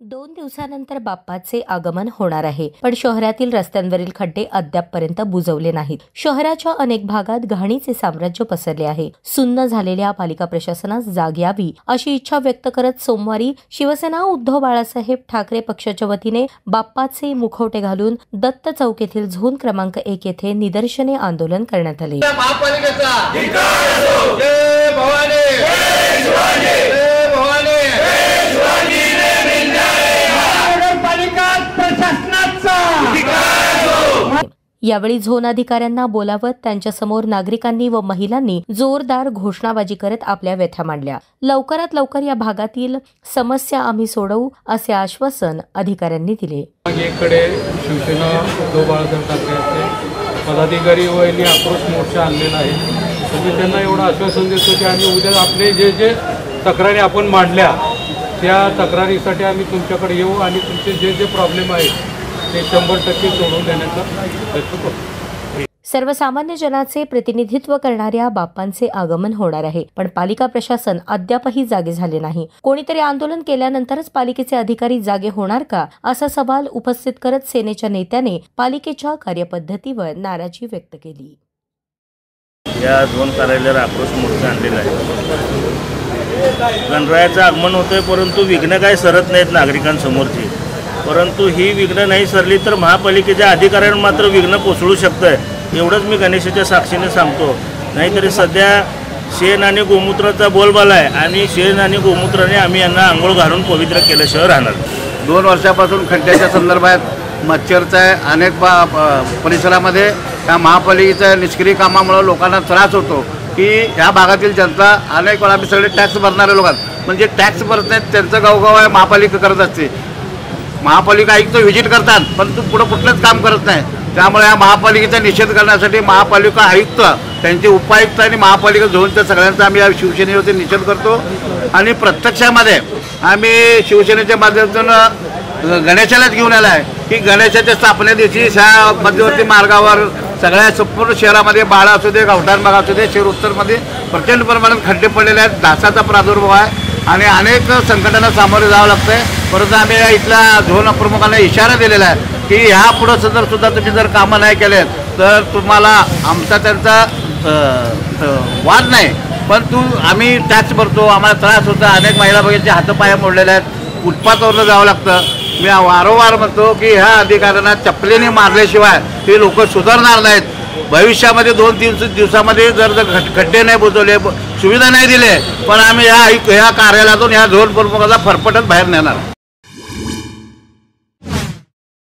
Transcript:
2 दिवसानंतर बाप्पाचे आगमन होणार आहे, पण शहरातील रस्त्यांवरील खड्डे अद्यापपर्यंत बुजवले नाहीत। शहराच्या अनेक भागात घाणीचे साम्राज्य पसरले आहे। सुन्न झालेल्या पालिका प्रशासनास जाग यावी अशी इच्छा व्यक्त करत सोमवारी शिवसेना उद्धव बाळासाहेब ठाकरे पक्षाच्या वतीने बाप्पाचे मुखवटे घालून दत्त चौक येथील झोन क्रमांक 1 येथे निदर्शने आंदोलन करण्यात आले। यावेळी झोन अधिकाऱ्यांना बोलावत त्यांच्यासमोर नागरिकांनी व महिलांनी जोरदार घोषणाबाजी करत आपल्या व्यथा मांडल्या। लवकरात लवकर या भागातील समस्या आम्ही सोडवू असे आश्वासन अधिकाऱ्यांनी दिले। एकीकडे शिवसेना उद्धव बाळासाहेब ठाकरे पदाधिकारी व यांनी आक्रोश मोर्चा आणलेला आहे। तुम्ही त्यांना एवढं आश्वासन देतो की आम्ही उद्या आपले जे तक्रारी आपण मांडल्या त्या तक्रारीसाठी आम्ही तुमच्याकडे येऊ आणि तुमचे जे प्रॉब्लेम आहेत ते 100% सोडवून देण्याचा प्रयत्न करू। सर्वसामान्य जनाचे प्रतिनिधित्व करणाऱ्या बाप्पांचे आगमन होणार आहे, पण पालिका प्रशासन अद्यापही जागे झाले नाही। कोणीतरी आंदोलन केल्यानंतरच पालिकेचे अधिकारी जागे होणार का असा सवाल उपस्थित करत सेनेच्या नेत्याने पालिकेच्या कार्यपद्धतीवर नाराजी व्यक्त केली। या झोन कार्यालयावर आक्रोश मोर्चा आणलेला आहे। गणरायाचं आगमन होतंय, परंतु विघ्न काय सरत नाहीत नागरिकांसमोरची। परंतु ही विघ्न नाही सरली तर महापालिकेच्या अधिकाऱ्यांना मात्र विघ्न कोसळू शकतंय, एवढंच मी गणेशाच्या साक्षीने सांगतो। नाहीतरी सध्या शेण आणि गोमूत्राचा बोलबाला आहे आणि शेण आणि गोमूत्राने आम्ही यांना आंघोळ घालून पवित्र केल्याशिवाय राहणार। 2 वर्षापासून खड्ड्याच्या संदर्भात मच्छरचा अनेक परिसरामध्ये त्या महापालिकेच्या निष्क्रिय कामामुळे लोकांना त्रास होतो की ह्या भागातील जनता अनेक वेळा आम्ही सगळे टॅक्स भरणारे लोक म्हणजे टॅक्स भरत नाहीत, त्यांचं गावगाव आहे महापालिका करत असते। महापालिका आयुक्त व्हिजिट करतात परंतु पुढं कुठलंच काम करत नाही। त्यामुळे या महापालिकेचा निषेध करण्यासाठी महापालिका आयुक्त, त्यांचे उपायुक्त आणि महापालिका झोनच्या सगळ्यांचा आम्ही या शिवसेनेवरती निषेध करतो आणि प्रत्यक्षामध्ये आम्ही शिवसेनेच्या माध्यमातून गणेशालाच घेऊन आला आहे की गणेशाच्या स्थापने दिवशी ह्या मध्यवर्ती मार्गावर सगळ्या संपूर्ण शहरामध्ये बाळा असू दे, गावठाण भाग असू दे, शहर उत्तरमध्ये प्रचंड प्रमाणात खड्डे पडलेले आहेत, डासाचा प्रादुर्भाव आहे आणि अनेक संकटांना सामोरे जावं लागतंय। परंतु आम्ही इथल्या झोन प्रमुखांना इशारा दिलेला आहे की ह्या पुढं सुद्धा तुम्ही जर कामं नाही केले तर तुम्हाला आमचा त्यांचा वाद नाही, परंतु आम्ही टॅक्स भरतो, आम्हाला त्रास होता। अनेक महिला भगिनीचे हातपाय मोडलेले आहेत, फुटपाथवरनं जावं लागतं। मी वारंवार म्हणतो की ह्या अधिकाऱ्यांना चपलेने मारल्याशिवाय हे लोक सुधारणार नाहीत। भविष्यामध्ये 2-3 दिवसामध्ये जर खड्डे नाही बुजवले, सुविधा नाही दिले, पण आम्ही ह्या कार्यालयातून ह्या झोन प्रमुखाला फरफटत बाहेर नेणार।